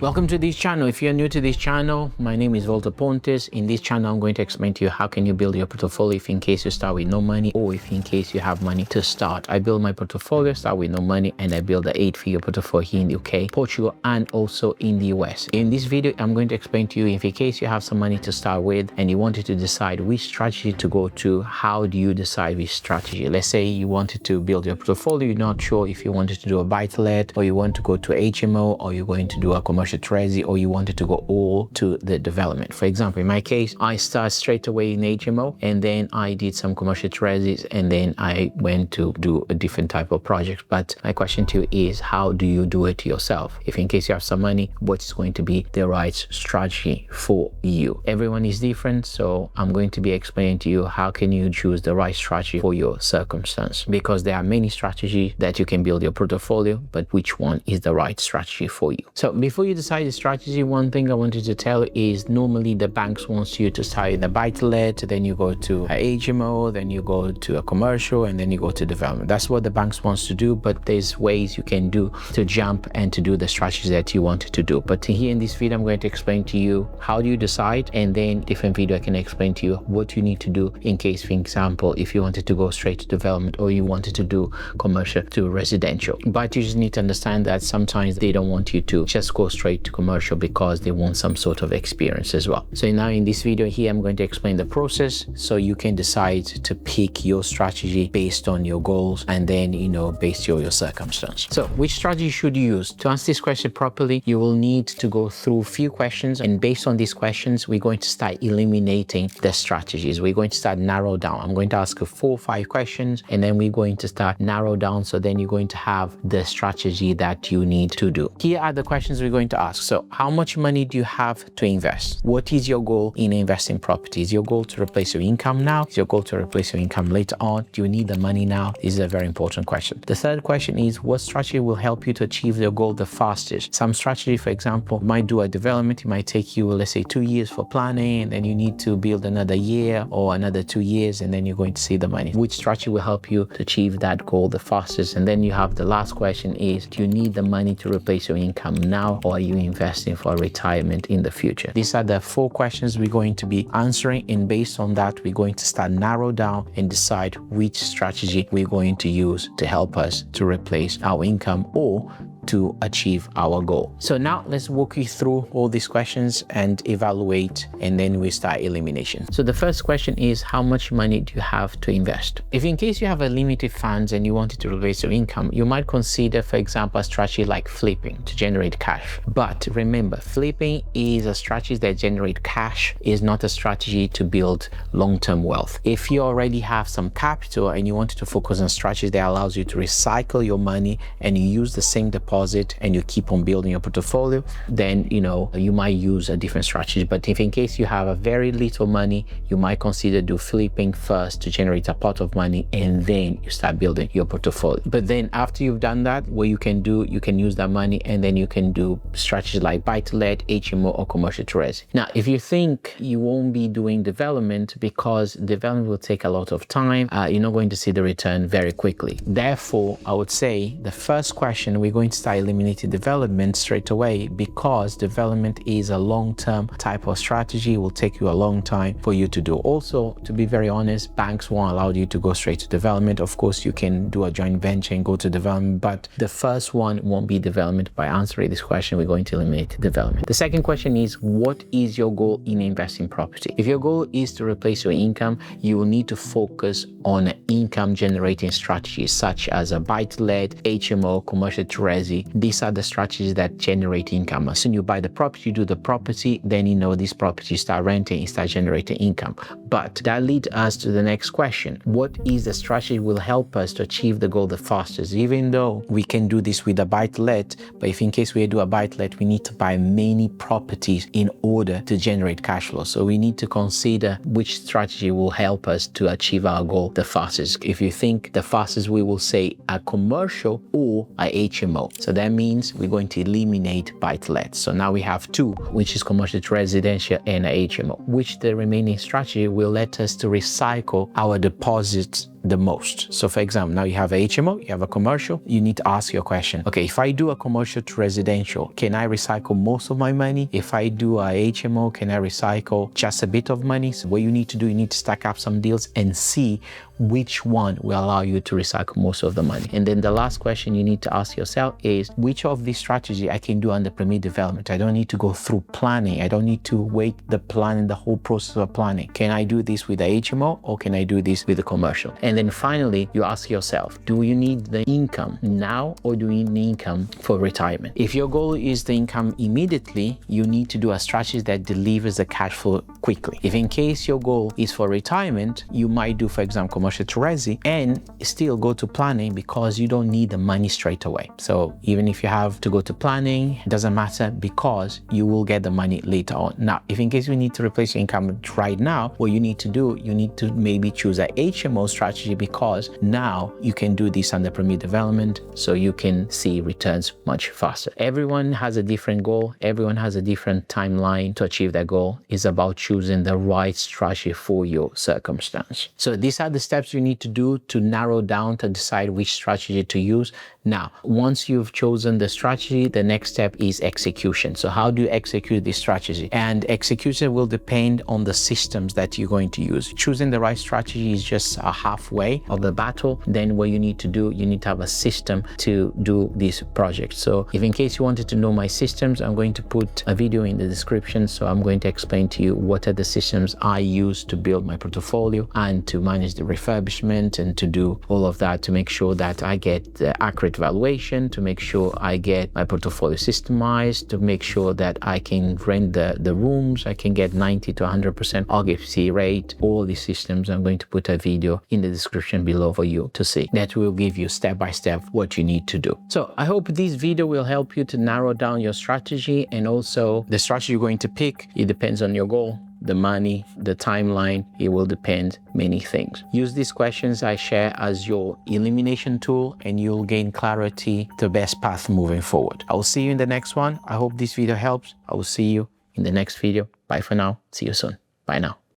Welcome to this channel. If you're new to this channel, my name is Valter Pontes. In this channel, I'm going to explain to you how can you build your portfolio if in case you start with no money or if in case you have money to start. I build my portfolio, start with no money, and I build an 8-figure portfolio here in the UK, Portugal, and also in the US. In this video, I'm going to explain to you if in case you have some money to start with and you wanted to decide which strategy to go to, how do you decide which strategy? Let's say you wanted to build your portfolio, you're not sure if you wanted to do a buy-to-let or you want to go to HMO or you're going to do a commercial Trezi, or you wanted to go all to the development. For example, in my case, I start straight away in HMO and then I did some commercial Trezis and then I went to do a different type of project. But my question to you is, how do you do it yourself? If in case you have some money, what's going to be the right strategy for you? Everyone is different, so I'm going to be explaining to you how can you choose the right strategy for your circumstance, because there are many strategies that you can build your portfolio, but which one is the right strategy for you? So before you decide the strategy, one thing I wanted to tell you is normally the banks wants you to start in a buy-to-let, then you go to a HMO, then you go to a commercial, and then you go to development. That's what the banks wants to do, but there's ways you can do to jump and to do the strategies that you wanted to do. But here in this video, I'm going to explain to you how do you decide, and then different video I can explain to you what you need to do in case, for example, if you wanted to go straight to development or you wanted to do commercial to residential. But you just need to understand that sometimes they don't want you to just go straight to commercial because they want some sort of experience as well. So now in this video here, I'm going to explain the process so you can decide to pick your strategy based on your goals and then, based on your circumstance. So which strategy should you use? To answer this question properly, you will need to go through a few questions, and based on these questions, we're going to start eliminating the strategies. We're going to start narrow down. I'm going to ask you 4 or 5 questions, and then we're going to start narrow down, so then you're going to have the strategy that you need to do. Here are the questions we're going to ask. So how much money do you have to invest? What is your goal in investing property? Is your goal to replace your income now? Is your goal to replace your income later on? Do you need the money now? This is a very important question. The third question is, what strategy will help you to achieve your goal the fastest? Some strategy, for example, might do a development. It might take you, let's say, 2 years for planning, and then you need to build another year or another 2 years, and then you're going to see the money. Which strategy will help you to achieve that goal the fastest? And then you have the last question is, do you need the money to replace your income now, or are you investing for retirement in the future? These are the 4 questions we're going to be answering, and based on that, we're going to start narrow down and decide which strategy we're going to use to help us to replace our income or to achieve our goal. So now let's walk you through all these questions and evaluate, and then we start elimination. So the first question is, how much money do you have to invest? If in case you have a limited funds and you wanted to replace your income, you might consider, for example, a strategy like flipping to generate cash. But remember, flipping is a strategy that generates cash, is not a strategy to build long-term wealth. If you already have some capital and you wanted to focus on strategies that allows you to recycle your money and you use the same deposit and you keep on building your portfolio, then you might use a different strategy. But if in case you have a very little money, you might consider do flipping first to generate a pot of money, and then you start building your portfolio. But then after you've done that, what you can do, you can use that money and then you can do strategies like buy-to-let, HMO, or commercial Trezi. Now, if you think you won't be doing development because development will take a lot of time, you're not going to see the return very quickly. Therefore, I would say the first question, we're going to start eliminating development straight away, because development is a long-term type of strategy. It will take you a long time for you to do. Also, to be very honest, banks won't allow you to go straight to development. Of course, you can do a joint venture and go to development, but the first one won't be development. By answering this question, we're going to eliminate development. The second question is, what is your goal in investing property? If your goal is to replace your income, you will need to focus on income generating strategies such as a buy-to-let, HMO, commercial Trezi. These are the strategies that generate income. As soon as you buy the property, you do the property, then this property start renting, it start generating income. But that leads us to the next question. What is the strategy will help us to achieve the goal the fastest? Even though we can do this with a buy-to-let, but if in case we do a buy-to-let, we need to buy many properties in order to generate cash flow. So we need to consider which strategy will help us to achieve our goal the fastest. If you think the fastest, we will say a commercial or a HMO. So that means we're going to eliminate buy-to-let. So now we have 2, which is commercial to residential and a HMO, which the remaining strategy will let us to recycle our deposits the most. So for example, now you have a HMO, you have a commercial, you need to ask your question, okay, if I do a commercial to residential, can I recycle most of my money? If I do a HMO, can I recycle just a bit of money? So what you need to do, you need to stack up some deals and see which one will allow you to recycle most of the money. And then the last question you need to ask yourself is, which of these strategy I can do under permit development? I don't need to go through planning. I don't need to wait the planning, the whole process of planning. Can I do this with the HMO or can I do this with the commercial? And then finally, you ask yourself, do you need the income now or do you need income for retirement? If your goal is the income immediately, you need to do a strategy that delivers the cash flow quickly. If in case your goal is for retirement, you might do, for example, commercial to resi and still go to planning because you don't need the money straight away. So even if you have to go to planning, it doesn't matter because you will get the money later on. Now, if in case you need to replace your income right now, what you need to do, you need to maybe choose a HMO strategy because now you can do this under permit development so you can see returns much faster. Everyone has a different goal. Everyone has a different timeline to achieve that goal. It's about choosing the right strategy for your circumstance. So these are the steps you need to do to narrow down to decide which strategy to use. Now, once you've chosen the strategy, the next step is execution. So how do you execute this strategy? And execution will depend on the systems that you're going to use. Choosing the right strategy is just a halfway of the battle. Then what you need to do, you need to have a system to do this project. So if in case you wanted to know my systems, I'm going to put a video in the description. So I'm going to explain to you what are the systems I use to build my portfolio and to manage the refurbishment and to do all of that to make sure that I get the accurate valuation, to make sure I get my portfolio systemized, to make sure that I can rent the rooms, I can get 90 to 100% occupancy rate. All these systems, I'm going to put a video in the description below for you to see. That will give you step by step what you need to do. So I hope this video will help you to narrow down your strategy, and also the strategy you're going to pick, it depends on your goal, the money, the timeline. It will depend many things. Use these questions I share as your elimination tool and you'll gain clarity, the best path moving forward. I will see you in the next one. I hope this video helps. I will see you in the next video. Bye for now. See you soon. Bye now.